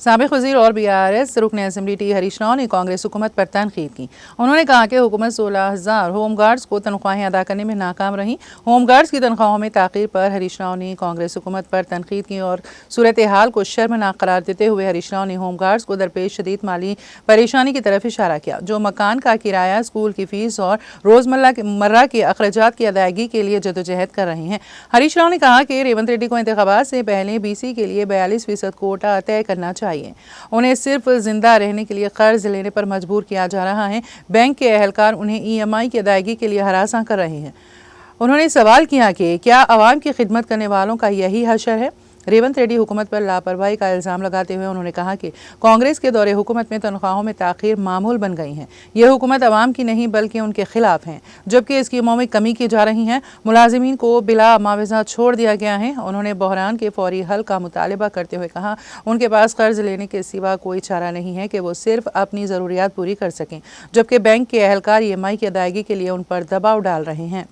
سابق وزیر اور BRS رکن اسمبلی ٹی ہریش راؤ نے کانگریس حکومت پر تنقید کی۔ انہوں نے کہا کہ حکومت 16,000 ہوم گارڈز کو تنخواہیں ادا کرنے میں ناکام رہی۔ ہوم گارڈز کی تنخواہوں میں تاخیر پر ہریش راؤ نے کانگریس حکومت پر تنقید کی اور صورتحال کو شرمناک قرار دیتے ہوئے ہریش راؤ نے ہوم گارڈز کو درپیش شدید مالی پریشانی کی طرف اشارہ کیا، جو مکان کا کرایہ، اسکول کی فیس اور روزمرہ کے اخراجات کی ادائیگی کے لیے جدوجہد کر رہے ہیں۔ ہریش راؤ نے کہا کہ ریونت ریڈی کو انتخابات سے پہلے BC کے لیے 42% کوٹا طے کرنا چاہیے۔ انہیں صرف زندہ رہنے کے لیے قرض لینے پر مجبور کیا جا رہا ہے۔ بینک کے اہلکار انہیں EMI کی ادائیگی کے لیے ہراساں کر رہے ہیں۔ انہوں نے سوال کیا کہ کیا عوام کی خدمت کرنے والوں کا یہی حشر ہے؟ ریونت ریڈی حکومت پر لاپرواہی کا الزام لگاتے ہوئے انہوں نے کہا کہ کانگریس کے دور حکومت میں تنخواہوں میں تاخیر معمول بن گئی ہیں۔ یہ حکومت عوام کی نہیں بلکہ ان کے خلاف ہے، جبکہ اسکیموں میں کمی کی جا رہی ہے۔ ملازمین کو بلا معاوضہ چھوڑ دیا گیا ہے۔ انہوں نے بحران کے فوری حل کا مطالبہ کرتے ہوئے کہا ان کے پاس قرض لینے کے سوا کوئی چارہ نہیں ہے کہ وہ صرف اپنی ضروریات پوری کر سکیں، جبکہ بینک کے اہلکار EMI کی ادائیگی کے لیے ان پر دباؤ ڈال رہے ہیں۔